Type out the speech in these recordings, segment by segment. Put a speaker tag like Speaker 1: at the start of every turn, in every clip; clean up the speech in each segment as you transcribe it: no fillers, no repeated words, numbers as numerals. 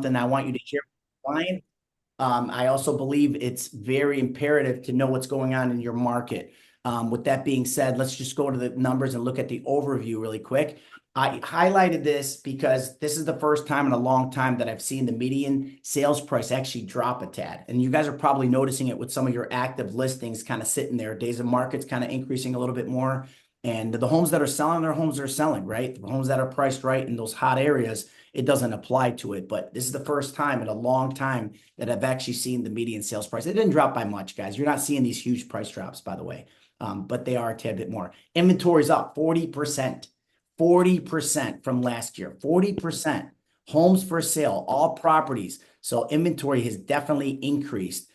Speaker 1: something I want you to share with your client. I also believe it's very imperative to know what's going on in your market. With that being said, let's just go to the numbers and look at the overview really quick. I highlighted this because this is the first time in a long time that I've seen the median sales price actually drop a tad. And you guys are probably noticing it with some of your active listings kind of sitting there, days of markets kind of increasing a little bit more. And the homes that are selling, their homes are selling, right? The homes that are priced right in those hot areas, it doesn't apply to it. But this is the first time in a long time that I've actually seen the median sales price. It didn't drop by much, guys. You're not seeing these huge price drops, by the way, but they are a tad bit more. Inventory's up 40%, 40% from last year, 40%. Homes for sale, all properties. So inventory has definitely increased.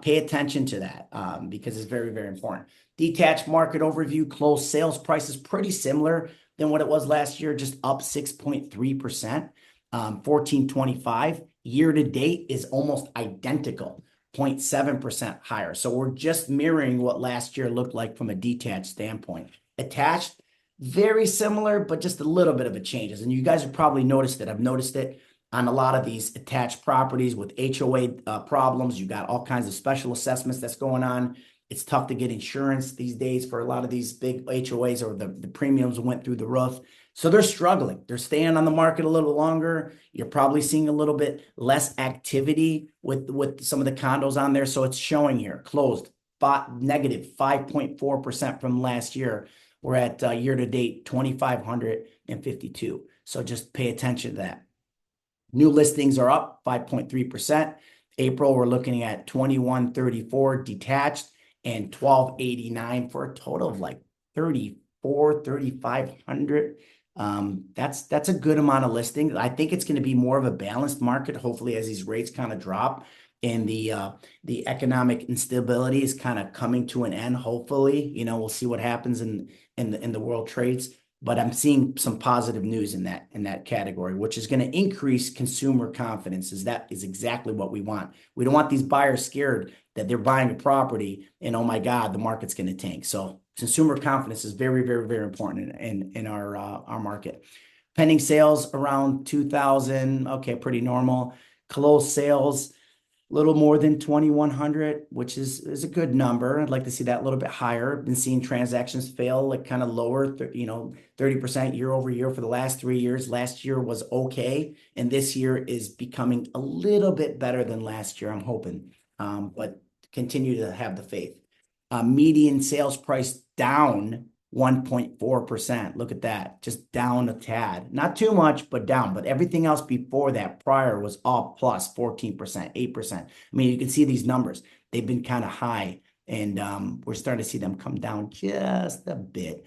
Speaker 1: Pay attention to that because it's very, very important. Detached market overview, closed sales price is pretty similar than what it was last year, just up 6.3%, 1425. Year to date is almost identical, 0.7% higher. So we're just mirroring what last year looked like from a detached standpoint. Attached, very similar, but just a little bit of a changes. And you guys have probably noticed it. I've noticed it on a lot of these attached properties with HOA problems. You got all kinds of special assessments that's going on. It's tough to get insurance these days for a lot of these big HOAs, or the premiums went through the roof. So they're struggling. They're staying on the market a little longer. You're probably seeing a little bit less activity with some of the condos on there. So it's showing here, closed, negative 5.4% from last year. We're at year to date, 2,552. So just pay attention to that. New listings are up 5.3%. April, we're looking at 2134 detached and 1289 for a total of like 3,500. That's a good amount of listings. I think it's going to be more of a balanced market, hopefully, as these rates kind of drop and the economic instability is kind of coming to an end. Hopefully, we'll see what happens in the world trades. But I'm seeing some positive news in that category, which is going to increase consumer confidence. That is exactly what we want. We don't want these buyers scared that they're buying a property and, oh my God, the market's going to tank. So consumer confidence is very, very, very important in our market. Pending sales around 2,000. Okay, pretty normal. Closed sales, a little more than 2,100, which is a good number. I'd like to see that a little bit higher. Been seeing transactions fail like kind of lower, 30% year over year for the last 3 years. Last year was okay, and this year is becoming a little bit better than last year, I'm hoping. But continue to have the faith. Median sales price down 1.4%. Look at that, just down a tad. Not too much, but down. But everything else before that prior was all plus 14%, 8%. I mean, you can see these numbers. They've been kind of high, and we're starting to see them come down just a bit.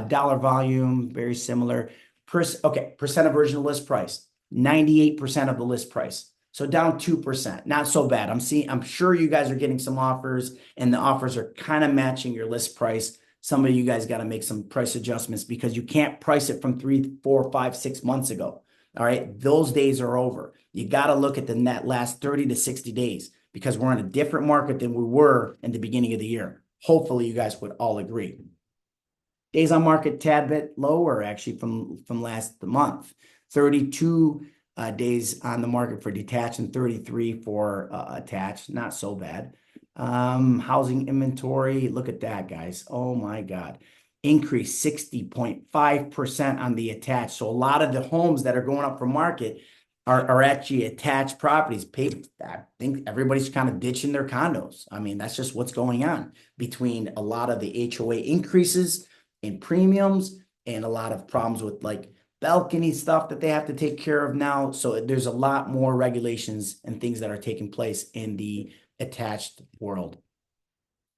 Speaker 1: Dollar volume, very similar. Okay, percent of original list price, 98% of the list price. So down 2%, not so bad. I'm sure you guys are getting some offers, and the offers are kind of matching your list price. Some of you guys got to make some price adjustments because you can't price it from 3, 4, 5, 6 months ago. All right. Those days are over. You got to look at the net last 30 to 60 days because we're in a different market than we were in the beginning of the year. Hopefully you guys would all agree. Days on market, tad bit lower actually from last month. 32 days on the market for detached and 33 for attached. Not so bad. Housing inventory, look at that, guys. Oh my God. Increase 60.5% on the attached. So a lot of the homes that are going up for market are actually attached properties. I think everybody's kind of ditching their condos. I mean, that's just what's going on between a lot of the HOA increases in premiums and a lot of problems with like balcony stuff that they have to take care of now. So there's a lot more regulations and things that are taking place in the attached world.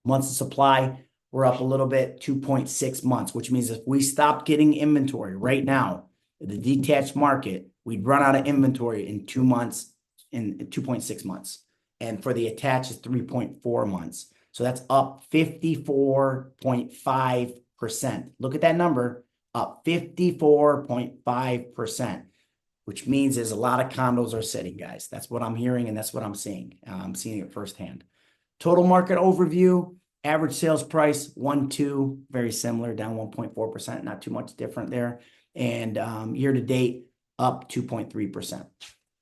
Speaker 1: Months of supply, we're up a little bit, 2.6 months, which means if we stopped getting inventory right now, the detached market, we'd run out of inventory in 2 months, in 2.6 months. And for the attached, it's 3.4 months. So that's up 54.5%. Look at that number, up 54.5%. Which means there's a lot of condos are sitting, guys. That's what I'm hearing, and that's what I'm seeing. I'm seeing it firsthand. Total market overview, average sales price, 1.2, very similar, down 1.4%, not too much different there. And year to date, up 2.3%.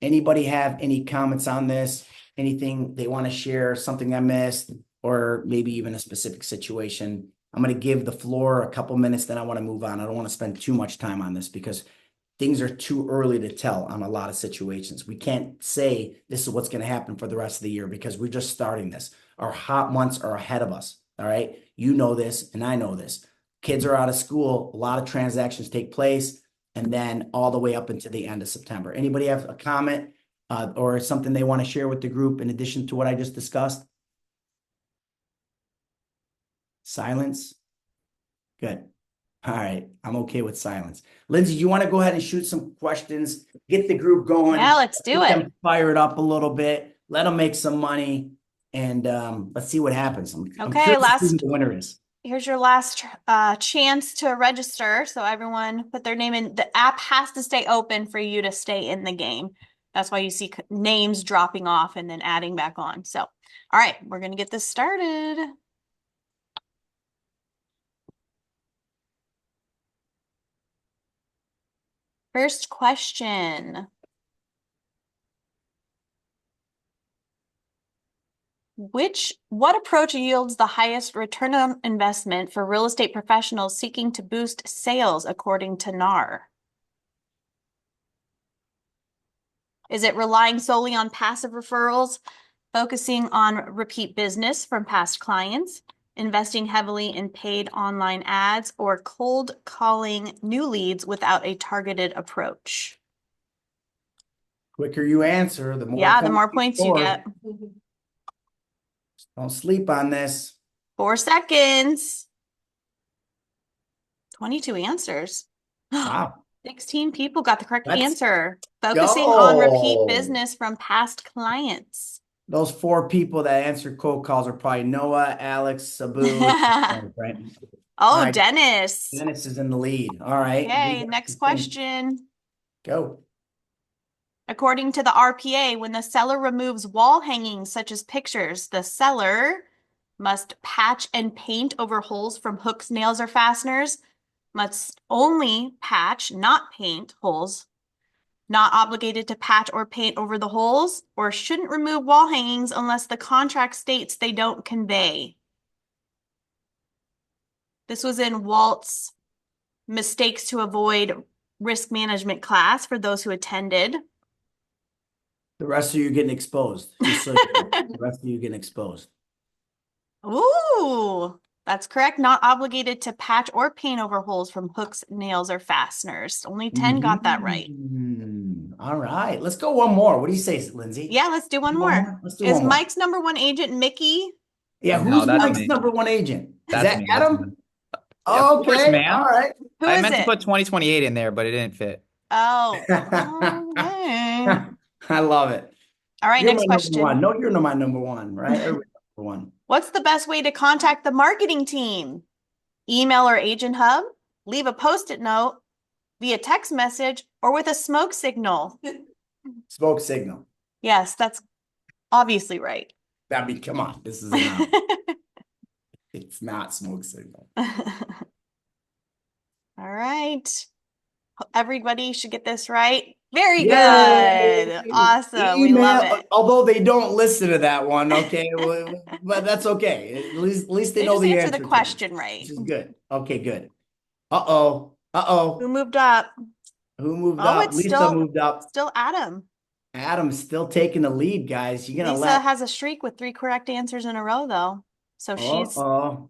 Speaker 1: Anybody have any comments on this? Anything they want to share, something I missed, or maybe even a specific situation? I'm going to give the floor a couple minutes, then I want to move on. I don't want to spend too much time on this because things are too early to tell on a lot of situations. We can't say this is what's going to happen for the rest of the year because we're just starting this. Our hot months are ahead of us. All right. You know this, and I know this. Kids are out of school. A lot of transactions take place, and then all the way up into the end of September. Anybody have a comment or something they want to share with the group in addition to what I just discussed? Silence. Good. All right. I'm okay with silence. Lindsay, you want to go ahead and shoot some questions, get the group going?
Speaker 2: Yeah, let's do
Speaker 1: get
Speaker 2: it.
Speaker 1: them fired up a little bit, let them make some money, and let's see what happens. I'm
Speaker 2: Okay,
Speaker 1: curious to see who the winner is.
Speaker 2: here's your last chance to register. So everyone put their name in. The app has to stay open for you to stay in the game. That's why you see names dropping off and then adding back on. So, all right, we're going to get this started. First question. What approach yields the highest return on investment for real estate professionals seeking to boost sales according to NAR? Is it relying solely on passive referrals, focusing on repeat business from past clients, investing heavily in paid online ads, or cold calling new leads without a targeted approach?
Speaker 1: Quicker you answer, the more
Speaker 2: Yeah, the
Speaker 1: points
Speaker 2: more
Speaker 1: you
Speaker 2: points you
Speaker 1: score.
Speaker 2: get.
Speaker 1: Don't sleep on this.
Speaker 2: 4 seconds. 22 answers.
Speaker 1: Wow.
Speaker 2: 16 people got the correct
Speaker 1: Let's
Speaker 2: answer. Focusing on repeat
Speaker 1: go.
Speaker 2: business from past clients.
Speaker 1: Those 4 people that answered cold calls are probably Noah, Alex, Sabu, and Brent. All
Speaker 2: Oh,
Speaker 1: right.
Speaker 2: Dennis.
Speaker 1: Dennis is in the lead. All right.
Speaker 2: Okay, next question.
Speaker 1: Go.
Speaker 2: According to the RPA, when the seller removes wall hangings such as pictures, the seller must patch and paint over holes from hooks, nails, or fasteners, must only patch, not paint holes, not obligated to patch or paint over the holes, or shouldn't remove wall hangings unless the contract states they don't convey. This was in Walt's Mistakes to Avoid Risk Management class for those who attended.
Speaker 1: The rest of you getting exposed. Just so you know, the rest of you getting exposed.
Speaker 2: Ooh, that's correct. Not obligated to patch or paint over holes from hooks, nails, or fasteners. Only 10 got that right.
Speaker 1: All right. Let's go one more. What do you say, Lindsay?
Speaker 2: Yeah, let's do one more.
Speaker 1: Let's do
Speaker 2: Is
Speaker 1: one more.
Speaker 2: Mike's number 1 agent Mickey?
Speaker 1: Yeah,
Speaker 3: No,
Speaker 1: who's
Speaker 3: that's
Speaker 1: Mike's
Speaker 3: me.
Speaker 1: number 1 agent? Is
Speaker 3: That's
Speaker 1: that
Speaker 3: me. That's
Speaker 1: Adam?
Speaker 3: me. Yeah, of course,
Speaker 1: Okay.
Speaker 3: man.
Speaker 1: All right.
Speaker 2: Who
Speaker 3: I
Speaker 2: is
Speaker 3: meant to
Speaker 2: it?
Speaker 3: put 2028 in there, but it didn't fit.
Speaker 2: Oh, okay.
Speaker 1: I love it.
Speaker 2: All right,
Speaker 1: You're
Speaker 2: next
Speaker 1: my number
Speaker 2: question.
Speaker 1: one. No, you're not my number one, right? Everybody's number one.
Speaker 2: What's the best way to contact the marketing team? Email or agent hub, leave a post-it note, via text message, or with a smoke signal?
Speaker 1: Smoke signal.
Speaker 2: Yes, that's obviously right.
Speaker 1: I mean, come on. This is not. It's not smoke signal.
Speaker 2: All right. Everybody should get this right. Very
Speaker 1: Yay!
Speaker 2: good. Awesome. We love it.
Speaker 1: Although they don't listen to that one, okay, but that's okay. At least they know
Speaker 2: just
Speaker 1: the
Speaker 2: answer
Speaker 1: answer
Speaker 2: the
Speaker 1: to it,
Speaker 2: question right.
Speaker 1: which is good. Okay, good. Uh-oh.
Speaker 2: Who moved up?
Speaker 1: Who moved
Speaker 2: Oh,
Speaker 1: up?
Speaker 2: it's
Speaker 1: Lisa moved up.
Speaker 2: still Adam.
Speaker 1: Adam's still taking the lead, guys. You're gonna
Speaker 2: Lisa has a streak with 3 correct answers in a row, though. So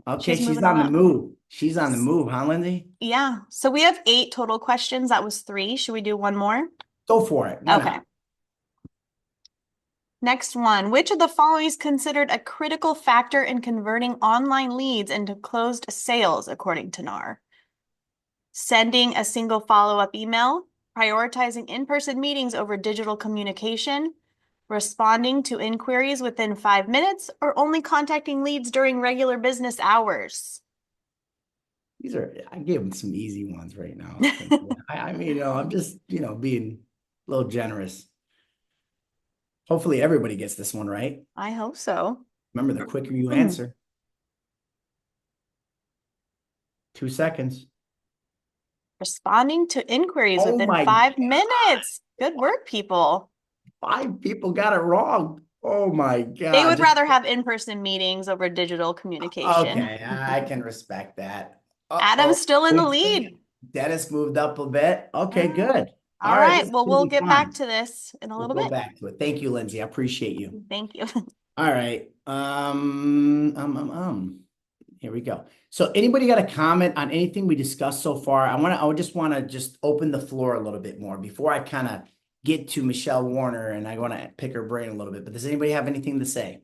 Speaker 1: Okay, she's
Speaker 2: moving
Speaker 1: on the
Speaker 2: up.
Speaker 1: move. She's on the move, huh, Lindsay?
Speaker 2: Yeah. So we have 8 total questions. That was 3. Should we do one more?
Speaker 1: Go for it. Why
Speaker 2: Okay.
Speaker 1: not?
Speaker 2: Next one. Which of the following is considered a critical factor in converting online leads into closed sales, according to NAR? Sending a single follow-up email, prioritizing in-person meetings over digital communication, responding to inquiries within 5 minutes, or only contacting leads during regular business hours?
Speaker 1: I gave them some easy ones right now. I mean, I'm just, being a little generous. Hopefully everybody gets this one right.
Speaker 2: I hope so.
Speaker 1: Remember, the quicker you answer. 2 seconds.
Speaker 2: Responding to inquiries
Speaker 1: Oh
Speaker 2: within
Speaker 1: my
Speaker 2: 5
Speaker 1: God.
Speaker 2: minutes. Good work, people.
Speaker 1: 5 people got it wrong. Oh my
Speaker 2: They
Speaker 1: God.
Speaker 2: would rather have in-person meetings over digital communication.
Speaker 1: Okay, I can respect that. Uh-oh.
Speaker 2: Adam's still in the lead.
Speaker 1: Dennis moved up a bit. Okay,
Speaker 2: Ah,
Speaker 1: good.
Speaker 2: all
Speaker 1: All right,
Speaker 2: right.
Speaker 1: this is
Speaker 2: Well,
Speaker 1: gonna
Speaker 2: we'll
Speaker 1: be
Speaker 2: get back
Speaker 1: fun.
Speaker 2: to this in a
Speaker 1: We'll
Speaker 2: little
Speaker 1: go
Speaker 2: bit.
Speaker 1: back to it. Thank you, Lindsay. I appreciate you.
Speaker 2: Thank you.
Speaker 1: All right. Here we go. So anybody got a comment on anything we discussed so far? I just want to just open the floor a little bit more before I kind of get to Michelle Warner and I want to pick her brain a little bit. But does anybody have anything to say?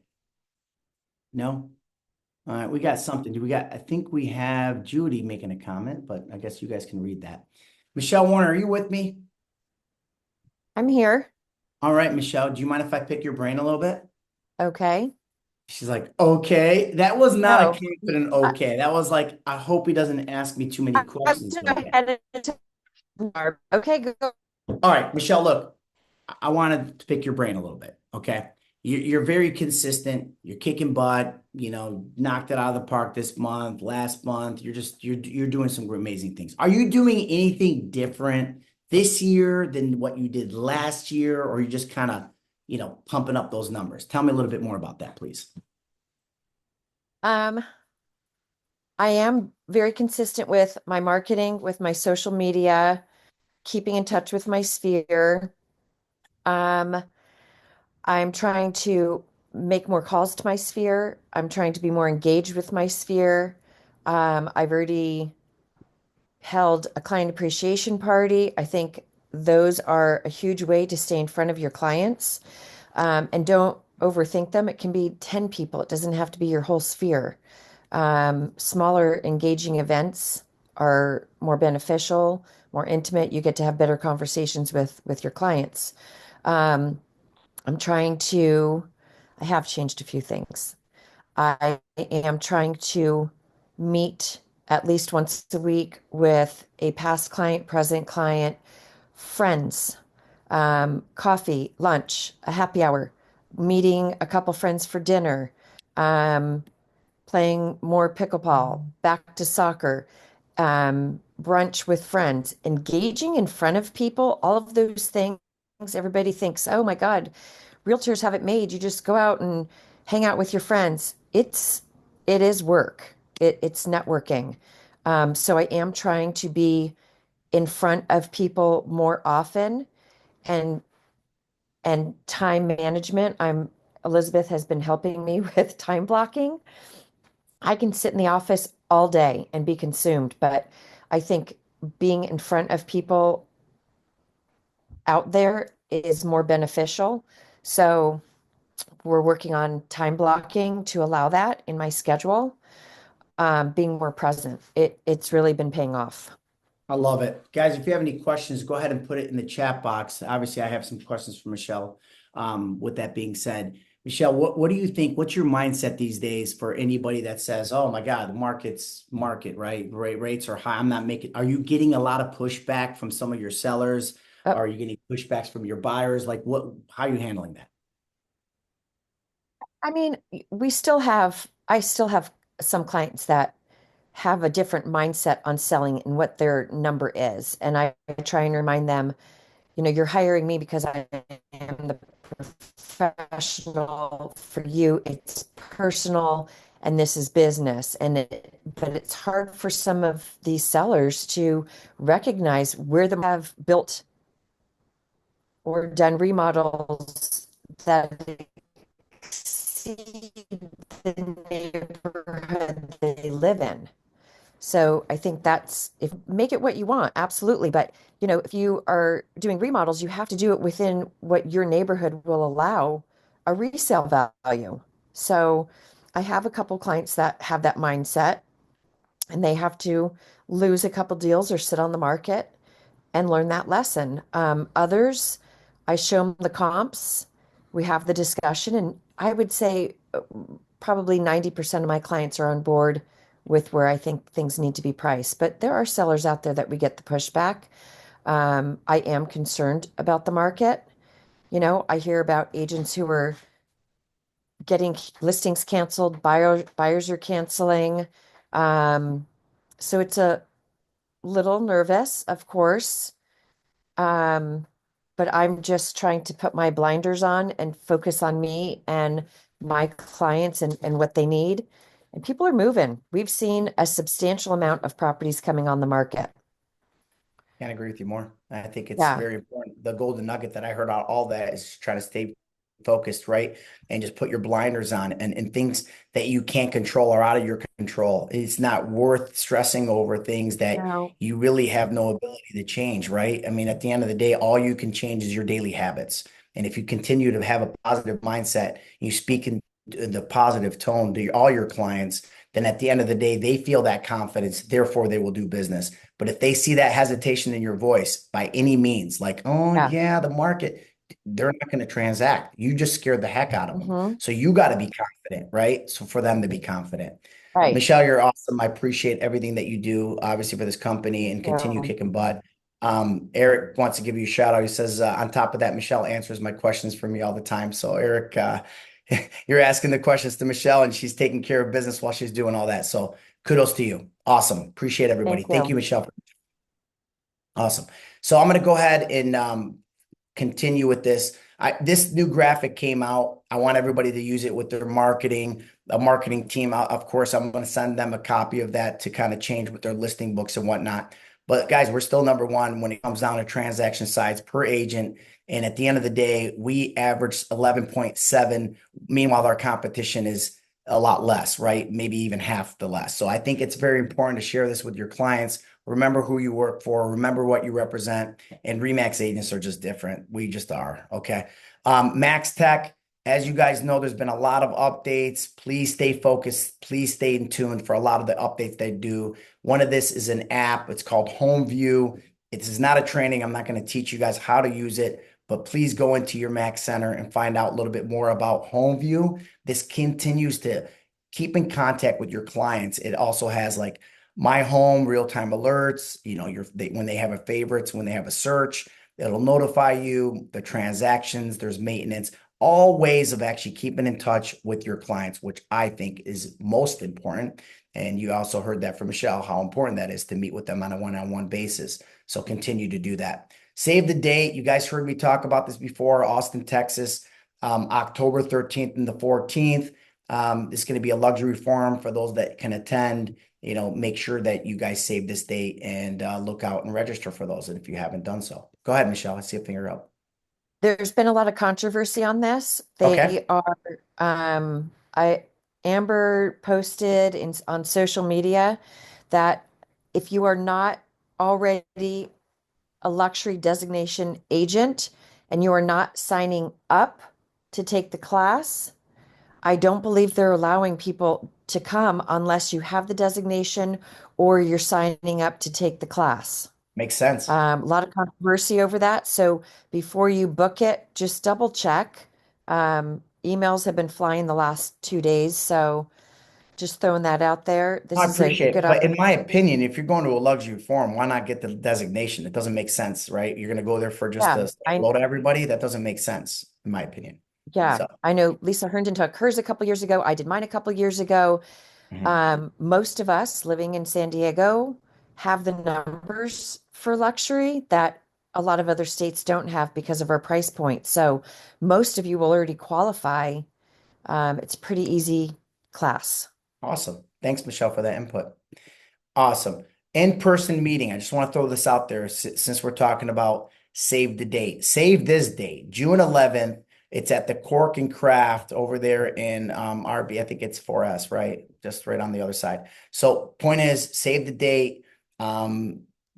Speaker 1: No? All right, we got something. I think we have Judy making a comment, but I guess you guys can read that. Michelle Warner, are you with me?
Speaker 4: I'm here.
Speaker 1: All right, Michelle, do you mind if I pick your brain a little bit?
Speaker 4: Okay.
Speaker 1: She's like, okay. That was not a
Speaker 4: No,
Speaker 1: confident
Speaker 4: I,
Speaker 1: okay. That was like, I hope he doesn't ask me too many
Speaker 4: I'm
Speaker 1: questions.
Speaker 4: so
Speaker 1: Okay.
Speaker 4: ahead of time. Okay, go.
Speaker 1: All right, Michelle, look, I wanted to pick your brain a little bit. Okay. You're very consistent. You're kicking butt, knocked it out of the park this month, last month. You're doing some amazing things. Are you doing anything different this year than what you did last year? Or are you just kind of, pumping up those numbers? Tell me a little bit more about that, please.
Speaker 4: Um, I am very consistent with my marketing, with my social media, keeping in touch with my sphere. Um, I'm trying to make more calls to my sphere. I'm trying to be more engaged with my sphere. I've already held a client appreciation party. I think those are a huge way to stay in front of your clients. And don't overthink them. It can be 10 people. It doesn't have to be your whole sphere. Smaller, engaging events are more beneficial, more intimate. You get to have better conversations with your clients. Um, I'm trying to, I have changed a few things. I am trying to meet at least once a week with a past client, present client, friends, coffee, lunch, a happy hour, meeting a couple friends for dinner, um, playing more pickleball, back to soccer, brunch with friends, engaging in front of people, all of those things. Everybody thinks, oh my God, realtors have it made. You just go out and hang out with your friends. It is work. It's networking. So I am trying to be in front of people more often and time management. Elizabeth has been helping me with time blocking. I can sit in the office all day and be consumed, but I think being in front of people out there is more beneficial. So we're working on time blocking to allow that in my schedule, being more present. It's really been paying off.
Speaker 1: I love it. Guys, if you have any questions, go ahead and put it in the chat box. Obviously, I have some questions for Michelle. With that being said, Michelle, what do you think? What's your mindset these days for anybody that says, oh my God, the market's market, right? Rates are high. I'm not making, are you getting a lot of pushback from some of your sellers?
Speaker 4: Uh,
Speaker 1: Are you getting pushbacks from your buyers? Like how are you handling that?
Speaker 4: I mean, I still have some clients that have a different mindset on selling and what their number is. And I try and remind them, you're hiring me because I am the professional for you. It's personal and this is business. But it's hard for some of these sellers to recognize where they have built or done remodels that exceed the neighborhood they live in. So I think that's if make it what you want, absolutely. But if you are doing remodels, you have to do it within what your neighborhood will allow a resale value. So I have a couple clients that have that mindset and they have to lose a couple deals or sit on the market and learn that lesson. Others, I show them the comps, we have the discussion, and I would say probably 90% of my clients are on board with where I think things need to be priced. But there are sellers out there that we get the pushback. I am concerned about the market. I hear about agents who are getting listings canceled, buyers are canceling. Um, so it's a little nervous, of course. Um, but I'm just trying to put my blinders on and focus on me and my clients and what they need. And people are moving. We've seen a substantial amount of properties coming on the market.
Speaker 1: Can't agree with you more. I think it's
Speaker 4: Yeah.
Speaker 1: very important. The golden nugget that I heard out all that is try to stay focused, right? And just put your blinders on, and things that you can't control are out of your control. It's not worth stressing over things that
Speaker 4: No.
Speaker 1: you really have no ability to change, right? I mean, at the end of the day, all you can change is your daily habits. And if you continue to have a positive mindset, you speak in the positive tone to all your clients, then at the end of the day, they feel that confidence, therefore they will do business. But if they see that hesitation in your voice by any means, like, oh
Speaker 4: Yeah.
Speaker 1: yeah, the market, they're not going to transact. You just scared the heck out of them.
Speaker 4: Hmm.
Speaker 1: So you got to be confident, right? So for them to be confident.
Speaker 4: Right.
Speaker 1: Michelle, you're awesome. I appreciate everything that you do, obviously, for this company, and continue
Speaker 4: So,
Speaker 1: kicking butt. Eric wants to give you a shout out. He says, on top of that, Michelle answers my questions for me all the time. So Eric, you're asking the questions to Michelle, and she's taking care of business while she's doing all that. So kudos to you. Awesome. Appreciate everybody.
Speaker 4: thank
Speaker 1: Thank you,
Speaker 4: you.
Speaker 1: Michelle. Awesome. So I'm going to go ahead and continue with this. This new graphic came out. I want everybody to use it with their marketing, a marketing team. Of course, I'm going to send them a copy of that to kind of change with their listing books and whatnot. But guys, we're still number one when it comes down to transaction size per agent. And at the end of the day, we average 11.7. Meanwhile, our competition is a lot less, right? Maybe even half the less. So I think it's very important to share this with your clients. Remember who you work for, remember what you represent, and Remax agents are just different. We just are. Okay. Max Tech, as you guys know, there's been a lot of updates. Please stay focused. Please stay in tune for a lot of the updates they do. One of this is an app. It's called Home View. It is not a training. I'm not going to teach you guys how to use it, but please go into your Max Center and find out a little bit more about Home View. This continues to keep in contact with your clients. It also has like My Home, real-time alerts, when they have a favorites, when they have a search, it'll notify you, the transactions, there's maintenance, all ways of actually keeping in touch with your clients, which I think is most important. And you also heard that from Michelle, how important that is to meet with them on a one-on-one basis. So continue to do that. Save the date. You guys heard me talk about this before, Austin, Texas, October 13th and the 14th. It's going to be a luxury forum for those that can attend. Make sure that you guys save this date and look out and register for those if you haven't done so. Go ahead, Michelle. I see a finger up.
Speaker 4: There's been a lot of controversy on this.
Speaker 1: Okay.
Speaker 4: They are, Amber posted on social media that if you are not already a luxury designation agent and you are not signing up to take the class, I don't believe they're allowing people to come unless you have the designation or you're signing up to take the class.
Speaker 1: Makes sense.
Speaker 4: A lot of controversy over that. So before you book it, just double check. Emails have been flying the last 2 days. So just throwing that out there. This
Speaker 1: I
Speaker 4: is a
Speaker 1: appreciate
Speaker 4: good
Speaker 1: it. But in my
Speaker 4: opportunity.
Speaker 1: opinion, if you're going to a luxury forum, why not get the designation? It doesn't make sense, right? You're going to go there for just
Speaker 4: Yeah,
Speaker 1: to say hello to everybody. That doesn't make sense, in my opinion.
Speaker 4: yeah.
Speaker 1: So,
Speaker 4: I know Lisa Herndon took hers a couple years ago. I did mine a couple years ago.
Speaker 1: mhm.
Speaker 4: Most of us living in San Diego have the numbers for luxury that a lot of other states don't have because of our price point. So most of you will already qualify. It's a pretty easy class.
Speaker 1: Awesome. Thanks, Michelle, for that input. Awesome. In-person meeting. I just want to throw this out there since we're talking about save the date. Save this date, June 11th. It's at the Cork and Craft over there in RB. I think it's 4S, right? Just right on the other side. So point is, save the date.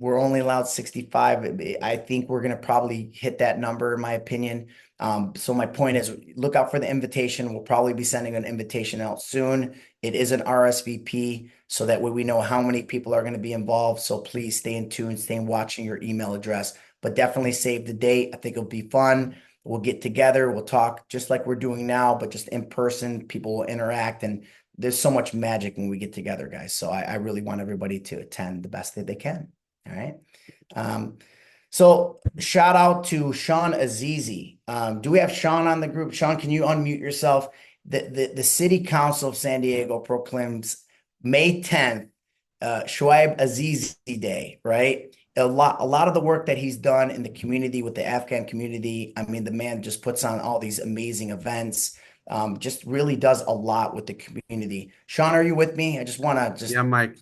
Speaker 1: We're only allowed 65. I think we're going to probably hit that number, in my opinion. So my point is, look out for the invitation. We'll probably be sending an invitation out soon. It is an RSVP, so that way we know how many people are going to be involved. So please stay in tune, stay watching your email address, but definitely save the date. I think it'll be fun. We'll get together. We'll talk just like we're doing now, but just in person. People will interact, and there's so much magic when we get together, guys. So I really want everybody to attend the best that they can. All right. So shout out to Sean Azizi. Do we have Sean on the group? Sean, can you unmute yourself? The City Council of San Diego proclaims May 10th, Shoaib Azizi Day, right? a lot of the work that he's done in the community with the Afghan community. I mean, the man just puts on all these amazing events. Just really does a lot with the community. Sean, are you with me? I just want to just
Speaker 5: Yeah, Mike.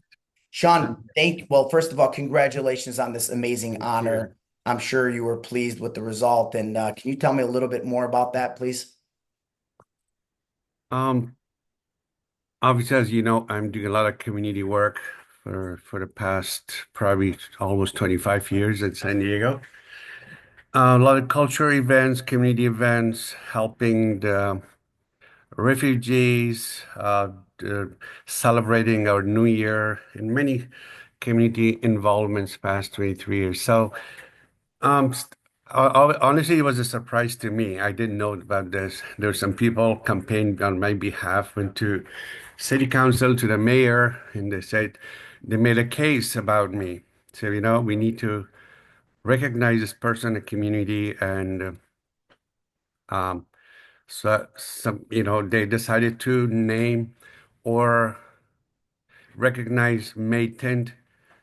Speaker 1: Sean, well, first of all, congratulations on this amazing
Speaker 5: Thank
Speaker 1: honor. I'm sure you were pleased with the result. And can you tell me a little bit more about that, please?
Speaker 5: Obviously, as you know, I'm doing a lot of community work for the past probably almost 25 years in San Diego. A lot of cultural events, community events, helping the refugees, celebrating our New Year, and many community involvements past 23 years. So, honestly, it was a surprise to me. I didn't know about this. There's some people campaigned on my behalf, went to city council, to the mayor, and they said they made a case about me. So, we need to recognize this person in the community, and um, so they decided to name or recognize May 10th,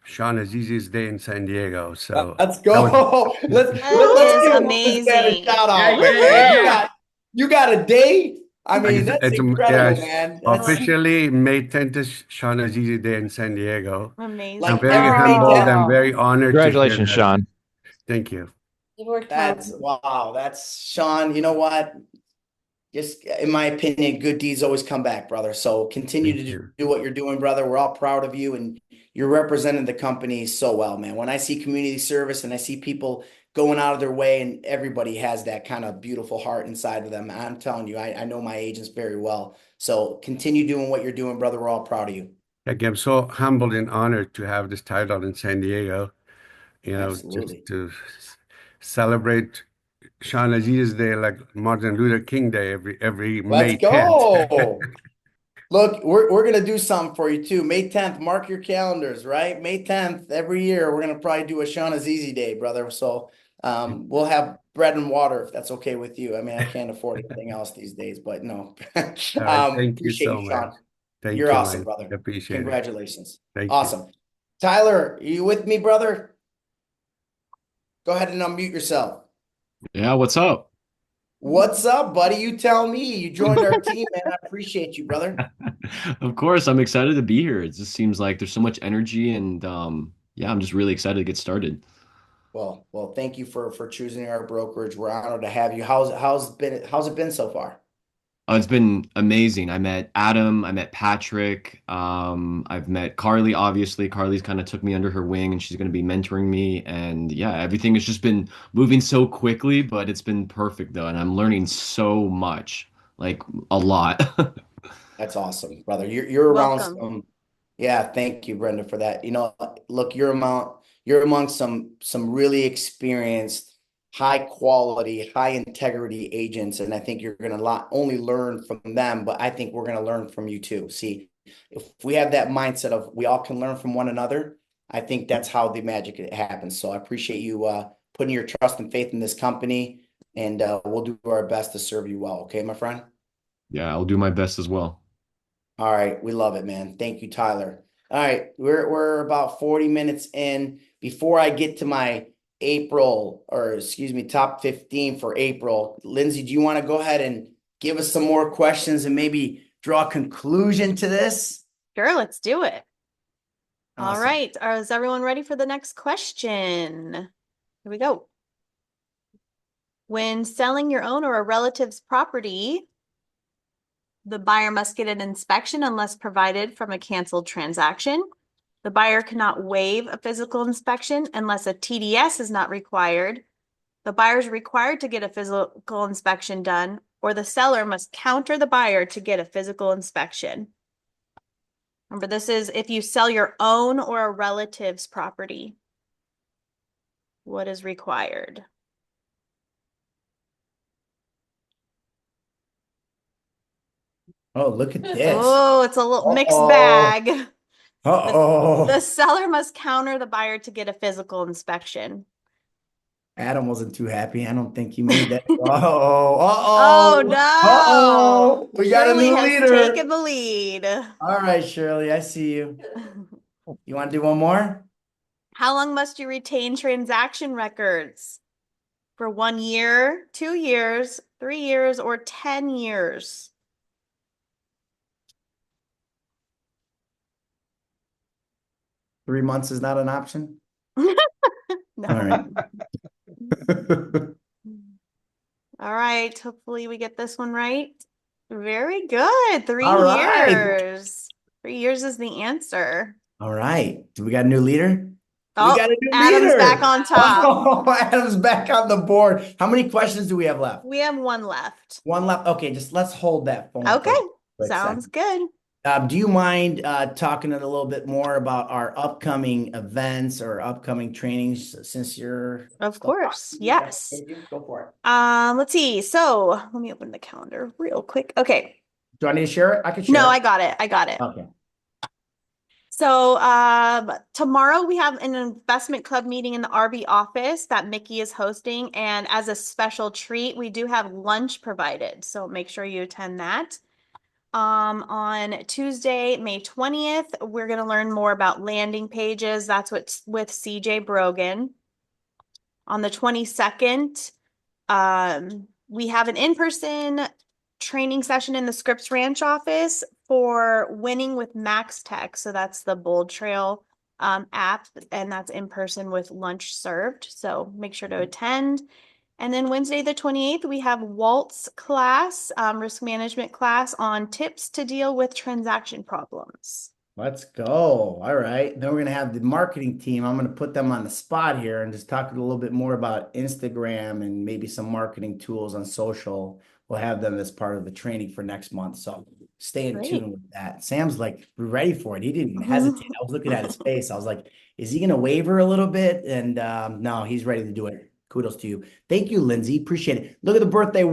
Speaker 5: Sean Azizi's Day in San Diego. So
Speaker 1: Let's
Speaker 5: that was
Speaker 1: go. Let's
Speaker 2: That is
Speaker 1: give this man a
Speaker 2: amazing.
Speaker 1: shout out,
Speaker 5: Yeah,
Speaker 1: man.
Speaker 5: yeah.
Speaker 1: You got a day? I mean, that's
Speaker 5: it's
Speaker 1: incredible,
Speaker 5: yes,
Speaker 1: man. That's
Speaker 5: officially May 10th is Sean Azizi Day in San Diego.
Speaker 2: Amazing.
Speaker 1: Like
Speaker 5: I'm very
Speaker 1: every
Speaker 5: humbled.
Speaker 1: day.
Speaker 5: I'm very honored to hear
Speaker 3: Congratulations,
Speaker 5: that.
Speaker 3: Sean.
Speaker 5: Thank you.
Speaker 1: Wow. That's Sean. You know what? Just in my opinion, good deeds always come back, brother. So continue
Speaker 5: Thank
Speaker 1: to
Speaker 5: you.
Speaker 1: do what you're doing, brother. We're all proud of you, and you're representing the company so well, man. When I see community service and I see people going out of their way, and everybody has that kind of beautiful heart inside of them, I'm telling you, I know my agents very well. So continue doing what you're doing, brother. We're all proud of you.
Speaker 5: Again, I'm so humbled and honored to have this title in San Diego, just
Speaker 1: Absolutely.
Speaker 5: to celebrate Sean Azizi's Day like Martin Luther King Day every
Speaker 1: Let's
Speaker 5: May 10th.
Speaker 1: go. Look, we're gonna do something for you too. May 10th, mark your calendars, right? May 10th, every year, we're gonna probably do a Sean Azizi Day, brother. So we'll have bread and water if that's okay with you. I mean, I can't afford anything else these days, but no.
Speaker 5: All right, thank you
Speaker 1: Appreciate
Speaker 5: so
Speaker 1: you,
Speaker 5: much.
Speaker 1: Sean.
Speaker 5: Thank
Speaker 1: You're
Speaker 5: you,
Speaker 1: awesome,
Speaker 5: man.
Speaker 1: brother.
Speaker 5: Appreciate it.
Speaker 1: Congratulations.
Speaker 5: Thank you.
Speaker 1: Awesome. Tyler, are you with me, brother? Go ahead and unmute yourself.
Speaker 6: Yeah, what's up?
Speaker 1: What's up, buddy? You tell me. You joined our team, man. I appreciate you, brother.
Speaker 6: Of course, I'm excited to be here. It just seems like there's so much energy and yeah, I'm just really excited to get started.
Speaker 1: Well, thank you for choosing our brokerage. We're honored to have you. How's it been so far?
Speaker 6: It's been amazing. I met Adam, I met Patrick, I've met Carly, obviously. Carly's kind of took me under her wing and she's going to be mentoring me. And yeah, everything has just been moving so quickly, but it's been perfect though. And I'm learning so much, like a lot.
Speaker 1: That's awesome, brother. You're around
Speaker 2: Welcome.
Speaker 1: some. Yeah, thank you, Brenda, for that. Look, you're among some really experienced, high quality, high integrity agents, and I think you're going to not only learn from them, but I think we're going to learn from you too. See, if we have that mindset of we all can learn from one another, I think that's how the magic happens. So I appreciate you putting your trust and faith in this company, and we'll do our best to serve you well. Okay, my friend?
Speaker 6: Yeah, I'll do my best as well.
Speaker 1: All right, we love it, man. Thank you, Tyler. All right, we're about 40 minutes in. Before I get to my top 15 for April, Lindsay, do you want to go ahead and give us some more questions and maybe draw a conclusion to this?
Speaker 2: Sure, let's do it. All
Speaker 1: Awesome.
Speaker 2: right. Is everyone ready for the next question? Here we go. When selling your own or a relative's property, the buyer must get an inspection unless provided from a canceled transaction. The buyer cannot waive a physical inspection unless a TDS is not required. The buyer is required to get a physical inspection done, or the seller must counter the buyer to get a physical inspection. Remember, this is if you sell your own or a relative's property. What is required?
Speaker 1: Oh, look at this.
Speaker 2: Oh, it's a little mixed
Speaker 1: Uh-oh.
Speaker 2: bag.
Speaker 1: Uh-oh.
Speaker 2: The seller must counter the buyer to get a physical inspection.
Speaker 1: Adam wasn't too happy. I don't think he made that. Uh-oh.
Speaker 2: Oh,
Speaker 1: Uh-oh.
Speaker 2: no.
Speaker 1: Uh-oh. We got a
Speaker 2: Shirley
Speaker 1: new
Speaker 2: has
Speaker 1: leader.
Speaker 2: taken the lead.
Speaker 1: All right, Shirley, I see you. You want to do one more?
Speaker 2: How long must you retain transaction records? For 1 year, 2 years, 3 years, or 10 years?
Speaker 1: Three months is not an option?
Speaker 2: No.
Speaker 1: All right.
Speaker 2: All right. Hopefully we get this one right. Very good. 3
Speaker 1: All right.
Speaker 2: years. 3 years is the answer.
Speaker 1: All right. Do we got a new leader? We
Speaker 2: Oh,
Speaker 1: got a new
Speaker 2: Adam's
Speaker 1: leader.
Speaker 2: back on top.
Speaker 1: Oh, Adam's back on the board. How many questions do we have left?
Speaker 2: We have one left.
Speaker 1: One left. Okay, just let's hold that phone.
Speaker 2: Okay.
Speaker 1: for a quick
Speaker 2: Sounds
Speaker 1: second.
Speaker 2: good.
Speaker 1: Do you mind talking a little bit more about our upcoming events or upcoming trainings since you're
Speaker 2: Of
Speaker 1: still
Speaker 2: course.
Speaker 1: talking?
Speaker 2: Yes.
Speaker 1: Go for it.
Speaker 2: Let's see. So let me open the calendar real quick. Okay.
Speaker 1: Do I need to share it? I can share
Speaker 2: No,
Speaker 1: it.
Speaker 2: I got it. I got it.
Speaker 1: Okay.
Speaker 2: So tomorrow we have an investment club meeting in the RV office that Mickey is hosting. And as a special treat, we do have lunch provided. So make sure you attend that. On Tuesday, May 20th, we're going to learn more about landing pages. That's what's with CJ Brogan. On the 22nd, we have an in-person training session in the Scripps Ranch office for winning with Max Tech. So that's the Bold Trail app, and that's in person with lunch served. So make sure to attend. And then Wednesday, the 28th, we have Walt's class, risk management class on tips to deal with transaction problems.
Speaker 1: Let's go. All right. Then we're going to have the marketing team. I'm going to put them on the spot here and just talk a little bit more about Instagram and maybe some marketing tools on social. We'll have them as part of the training for next month. So stay in
Speaker 2: Great.
Speaker 1: tune with that. Sam's like ready for it. He didn't even hesitate. I was looking at his face. I was like, is he going to waver a little bit? And no, he's ready to do it. Kudos to you. Thank you, Lindsay. Appreciate it. Look at the birthday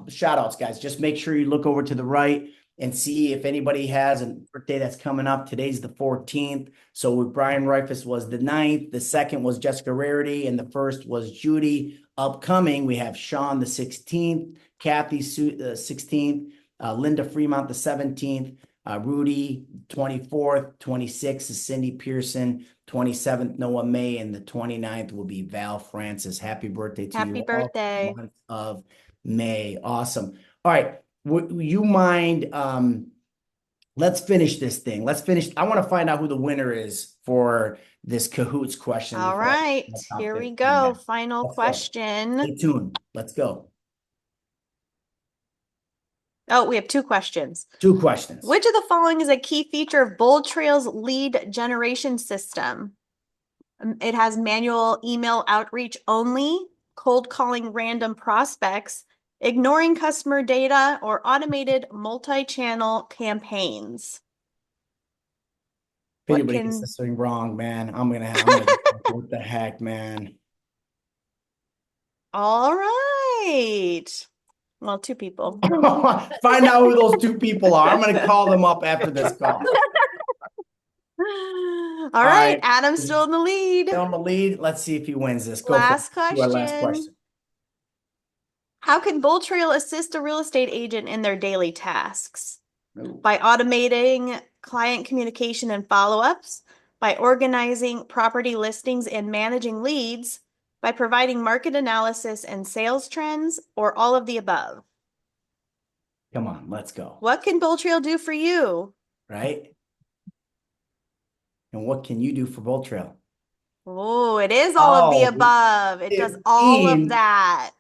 Speaker 1: shout outs, guys. Just make sure you look over to the right and see if anybody has a birthday that's coming up. Today's the 14th. So with Brian Reifus was the 9th. The second was Jessica Rarity, and the first was Judy. Upcoming, we have Sean the 16th, Kathy the 16th, Linda Fremont the 17th, Rudy 24th, 26th is Cindy Pearson, 27th Noah May, and the 29th will be Val Francis. Happy birthday to you.
Speaker 2: Happy
Speaker 1: all.
Speaker 2: birthday.
Speaker 1: Month of May. Awesome. All right. Would you mind? Let's finish this thing. Let's finish. I want to find out who the winner is for this Cahoots question.
Speaker 2: All
Speaker 1: before I
Speaker 2: right,
Speaker 1: top
Speaker 2: here we
Speaker 1: 15
Speaker 2: go.
Speaker 1: down.
Speaker 2: Final
Speaker 1: Let's go.
Speaker 2: question.
Speaker 1: Stay tuned. Let's go.
Speaker 2: Oh, we have 2 questions.
Speaker 1: 2 questions.
Speaker 2: Which of the following is a key feature of Bold Trail's lead generation system? It has manual email outreach only, cold calling random prospects, ignoring customer data, or automated multi-channel campaigns.
Speaker 1: If anybody gets this thing wrong, man, I'm gonna what the heck, man.
Speaker 2: All right. Well, 2 people.
Speaker 1: Find out who those 2 people are. I'm gonna call them up after this call.
Speaker 2: All right,
Speaker 1: right.
Speaker 2: Adam's still in the lead.
Speaker 1: Still in the lead. Let's see if he wins this. Go
Speaker 2: Last
Speaker 1: for it. Do our last
Speaker 2: question.
Speaker 1: question.
Speaker 2: How can Bold Trail assist a real estate agent in their daily tasks?
Speaker 1: Ooh.
Speaker 2: By automating client communication and follow-ups, by organizing property listings and managing leads, by providing market analysis and sales trends, or all of the above?
Speaker 1: Come on, let's go.
Speaker 2: What can Bold Trail do for you?
Speaker 1: Right? And what can you do for Bold Trail?
Speaker 2: Oh, it is all of the
Speaker 1: Oh,
Speaker 2: above. It does all
Speaker 1: 15.
Speaker 2: of that.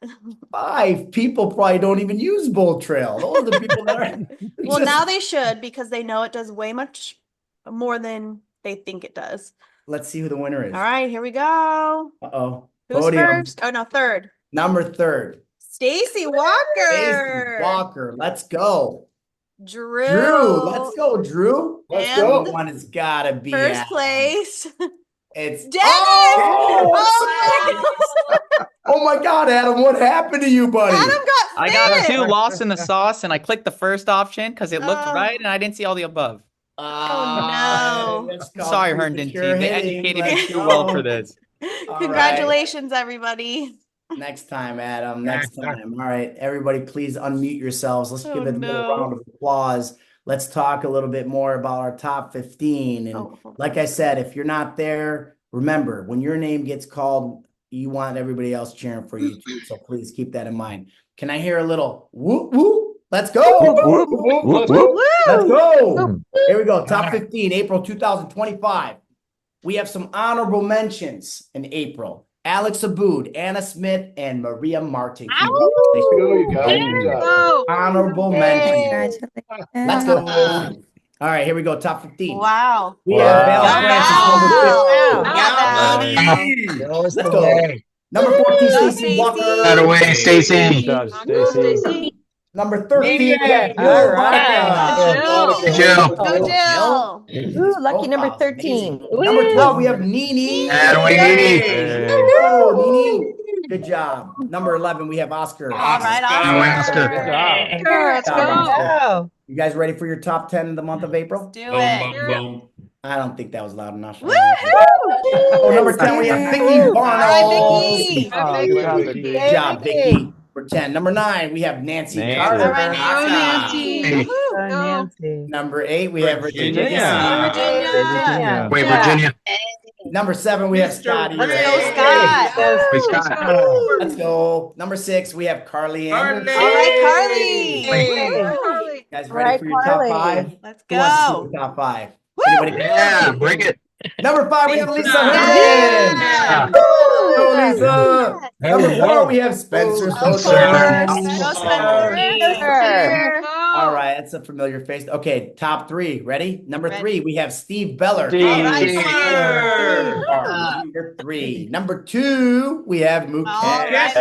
Speaker 1: 5 people probably don't even use Bold Trail. Those are the people that are
Speaker 2: Well,
Speaker 1: just-
Speaker 2: now they should, because they know it does way much more than they think it does.
Speaker 1: Let's see who the winner is.
Speaker 2: All right, here we go.
Speaker 1: Uh-oh.
Speaker 2: Who's
Speaker 1: Podium.
Speaker 2: first? Oh, no, third.
Speaker 1: Number 3rd.
Speaker 2: Stacy Walker.
Speaker 1: Stacey Walker. Let's go.
Speaker 2: Drew.
Speaker 1: Drew. Let's go, Drew. Let's
Speaker 2: And
Speaker 1: go. One has got to be
Speaker 2: First
Speaker 1: Adam.
Speaker 2: place.
Speaker 1: It's
Speaker 2: Dennis.
Speaker 1: Oh my God, Adam, what happened to you, buddy?
Speaker 2: Adam got
Speaker 3: I got
Speaker 2: fifth.
Speaker 3: too lost in the sauce, and I clicked the first option because it looked
Speaker 2: Oh.
Speaker 3: right, and I didn't see all the above.
Speaker 2: no.
Speaker 1: It's
Speaker 3: I'm
Speaker 1: called
Speaker 3: sorry, Herndon team.
Speaker 1: premature
Speaker 3: They
Speaker 1: hitting.
Speaker 3: educated
Speaker 1: Let's
Speaker 3: me too well
Speaker 1: go.
Speaker 3: for this.
Speaker 1: All
Speaker 2: Congratulations, everybody.
Speaker 1: Next time, Adam. Next time. All right, everybody, please unmute yourselves. Let's
Speaker 2: Oh,
Speaker 1: give it a little
Speaker 2: no.
Speaker 1: round of applause. Let's talk a little bit more about our top 15. And
Speaker 2: Oh, hold
Speaker 1: like I said, if you're not there, remember, when your name gets called, you want everybody else cheering for you too. So please keep that in mind. Can I hear a little whoop whoop? Let's go.
Speaker 7: Whoop, whoop, whoop, whoop.
Speaker 1: Let's go. Here we go. Top 15, April 2025. We have some honorable mentions in April. Alex Aboud, Anna Smith, and Maria Martin.
Speaker 7: There you go. Good job.
Speaker 1: Honorable mentions. Let's go. All right, here we go. Top 15.
Speaker 2: Wow.
Speaker 1: We have Bella
Speaker 2: Wow.
Speaker 1: Francis,
Speaker 2: Wow.
Speaker 1: number 15. Let's go. Number 14,
Speaker 2: Go,
Speaker 1: Stacey Walker.
Speaker 7: That away, Stacy.
Speaker 8: Stacy.
Speaker 1: Number 13, we have Jill
Speaker 4: All right.
Speaker 1: Monica.
Speaker 7: Jill.
Speaker 2: Go, Jill.
Speaker 4: Ooh, lucky number
Speaker 1: Profiles,
Speaker 4: 13.
Speaker 1: amazing. Number 12, we have Nene.
Speaker 7: That away,
Speaker 1: Hey. Oh, Nene. Good job. Number 11, we have Oscar.
Speaker 2: All right,
Speaker 7: That away,
Speaker 2: Oscar.
Speaker 7: Oscar.
Speaker 8: Let's
Speaker 4: go.
Speaker 1: You guys ready for your top 10 in the month of April?
Speaker 2: Do it.
Speaker 1: I don't think that was loud enough.
Speaker 2: Woohoo!
Speaker 1: Oh, number 10, we have Vicky Barno.
Speaker 2: All right, Vicky.
Speaker 8: Oh, good job, Vicky.
Speaker 1: Good job, Vicky. For 10. Number 9, we have Nancy.
Speaker 8: Nancy.
Speaker 1: Carter.
Speaker 2: All right, Nancy.
Speaker 7: Hey.
Speaker 2: Woohoo, go.
Speaker 1: Number 8, we have Virginia.
Speaker 3: Virginia.
Speaker 2: Virginia.
Speaker 7: Wait, Virginia.
Speaker 1: Number 7, we have Scotty.
Speaker 2: Let's go, Scott.
Speaker 7: Wait, Scott.
Speaker 1: Let's go. Number 6, we have Carly.
Speaker 2: All right, Carly.
Speaker 1: You guys ready for your
Speaker 4: Carly.
Speaker 1: top 5?
Speaker 2: Let's
Speaker 1: Who wants to see
Speaker 2: go.
Speaker 1: the top 5?
Speaker 2: Woo!
Speaker 1: Anybody?
Speaker 7: Yeah, bring it.
Speaker 1: Number 5, we have Lisa
Speaker 2: Yeah.
Speaker 1: Herman. Go, Lisa. Number 4, we have Spencer Sosa.
Speaker 2: Go, Spencer.
Speaker 1: All right, that's a familiar face. Okay, top 3. Ready? Number
Speaker 2: Ready.
Speaker 1: 3, we have Steve Beller.
Speaker 8: Steve.
Speaker 2: All right,
Speaker 7: Steve.
Speaker 2: Steve.
Speaker 1: Number 3. Number 2, we have Mukesh.
Speaker 2: All right,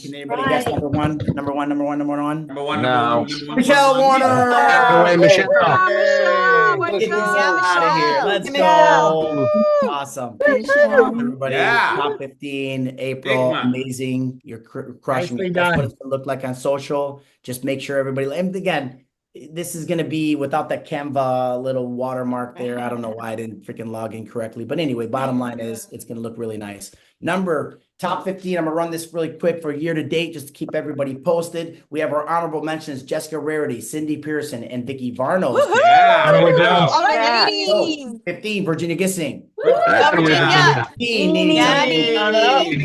Speaker 1: Can anybody guess number 1? Number 1, number 1, number 1?
Speaker 8: No.
Speaker 1: Michelle Warner.
Speaker 7: Away, Michelle.
Speaker 1: Get these
Speaker 2: Yeah,
Speaker 1: out of here.
Speaker 2: Michelle.
Speaker 1: Let's
Speaker 2: Give me
Speaker 1: go. Awesome. Everybody,
Speaker 9: Yeah.
Speaker 1: top 15, April,
Speaker 9: Big month.
Speaker 1: amazing. You're crushing
Speaker 7: Nicely
Speaker 1: it. That's what
Speaker 7: done.
Speaker 1: it's going to look like on social. Just make sure everybody, and again, this is going to be without that Canva little watermark there. I don't know why I didn't freaking log in correctly. But anyway, bottom line is it's going to look really nice. Top 15, I'm going to run this really quick for year to date just to keep everybody posted. We have our honorable mentions, Jessica Rarity, Cindy Pearson, and Vicky Varnos.
Speaker 7: How do we do?
Speaker 2: All right,
Speaker 1: So,
Speaker 2: ladies.
Speaker 1: 15, Virginia Gissing.
Speaker 7: How do we do?
Speaker 2: Virginia.
Speaker 1: 15, Nene
Speaker 2: Yeah,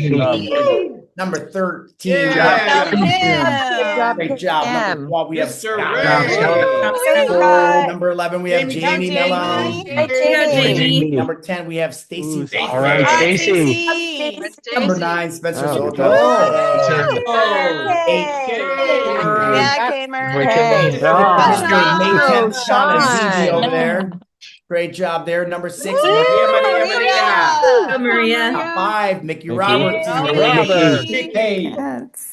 Speaker 1: Johnson. Number 13,
Speaker 9: Yeah.
Speaker 2: Go,
Speaker 1: great job. Number
Speaker 4: Tim.
Speaker 1: 12, we have
Speaker 9: Mr.
Speaker 1: Scott.
Speaker 2: Ray.
Speaker 1: Number 11, we have Jamie Mellon.
Speaker 4: Jamie.
Speaker 1: Number 10, we have Stacy.
Speaker 8: Ooh,
Speaker 1: Foster.
Speaker 7: all right,
Speaker 2: All right,
Speaker 7: Stacy.
Speaker 2: Stacy.
Speaker 1: Number 9, Spencer
Speaker 8: Oh,
Speaker 1: Soto.
Speaker 8: good
Speaker 2: Yeah, Kamer.
Speaker 8: Good job.
Speaker 1: That's good. May 10th, Sean and Zizi
Speaker 4: Sean.
Speaker 1: over there. Great job there. Number 6, we
Speaker 2: Woo!
Speaker 1: have
Speaker 2: Maria.
Speaker 1: top 5, Mickey
Speaker 8: Mickey.
Speaker 1: Roberts.
Speaker 8: Robert.
Speaker 1: Hey.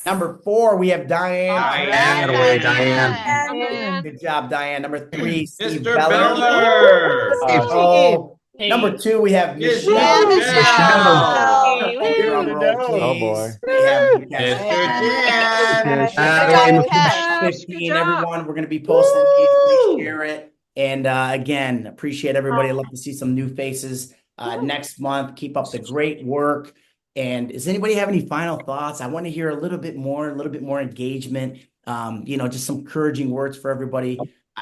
Speaker 1: Number 4, we have Diane.
Speaker 7: That away, Diane.
Speaker 1: Good job, Diane. Number 3, Steve
Speaker 9: Mr.
Speaker 1: Beller.
Speaker 9: Beller.
Speaker 1: Oh. Number 2, we have
Speaker 9: Yes,
Speaker 1: Michelle.
Speaker 2: Yeah,
Speaker 9: Michelle.
Speaker 1: Drum roll,
Speaker 8: Oh,
Speaker 1: please.
Speaker 8: boy.
Speaker 1: We have
Speaker 9: Mr.
Speaker 1: Mukesh.
Speaker 9: Jan.
Speaker 2: Good job, Mukesh.
Speaker 1: 15, everyone. We're going to be posting these. Please share it. And again, appreciate everybody. I'd love to see some new faces next month. Keep up the great work. And does anybody have any final thoughts? I want to hear a little bit more engagement. Just some encouraging words for everybody.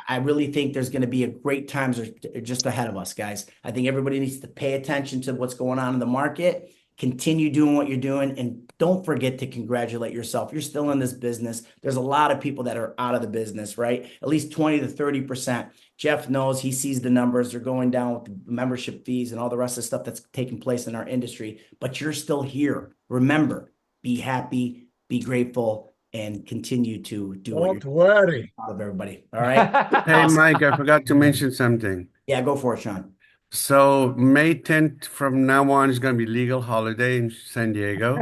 Speaker 1: I really think there's going to be a great times just ahead of us, guys. I think everybody needs to pay attention to what's going on in the market, continue doing what you're doing, and don't forget to congratulate yourself. You're still in this business. There's a lot of people that are out of the business, right? At least 20 to 30%. Jeff knows, he sees the numbers. They're going down with the membership fees and all the rest of the stuff that's taking place in our industry, but you're still here. Remember, be happy, be grateful, and continue to do what you're
Speaker 7: worry.
Speaker 1: proud of everybody. All right.
Speaker 5: Hey, Mike, I forgot to mention something.
Speaker 1: Yeah, go for it, Sean.
Speaker 5: So May 10th from now on is going to be legal holiday in San Diego.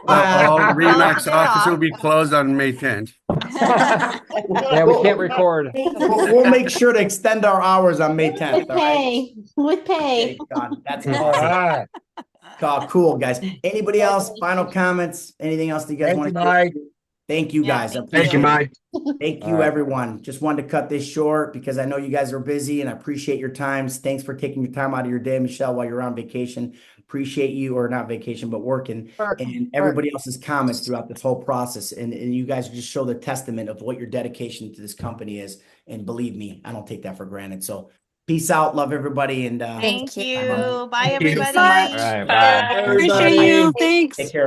Speaker 5: All Remax offices will be closed on May 10th.
Speaker 8: Yeah, we can't record.
Speaker 1: We'll make sure to extend our hours on May 10th. All right?
Speaker 10: With pay.
Speaker 1: Okay, God, that's
Speaker 7: All
Speaker 1: awesome.
Speaker 7: right.
Speaker 1: Cool, guys. Anybody else? Final comments? Anything else that you guys
Speaker 7: Thank
Speaker 1: want
Speaker 7: you,
Speaker 1: to
Speaker 7: Mike.
Speaker 1: Thank you, guys. I
Speaker 7: Thank you, Mike.
Speaker 1: Thank
Speaker 8: All
Speaker 1: you,
Speaker 8: right.
Speaker 1: everyone. Just wanted to cut this short because I know you guys are busy and I appreciate your times. Thanks for taking your time out of your day, Michelle, while you're on vacation. Appreciate you, or not vacation, but working, and everybody else's comments throughout this whole process. And you guys just show the testament of what your dedication to this company is. And believe me, I don't take that for granted. So Peace out. Love everybody. And
Speaker 2: Thank
Speaker 4: you.
Speaker 2: you. Bye,
Speaker 7: Thank you so
Speaker 2: everybody.
Speaker 7: much.
Speaker 8: All right,
Speaker 9: Bye.
Speaker 8: bye.
Speaker 1: Appreciate
Speaker 9: you.
Speaker 1: Take care.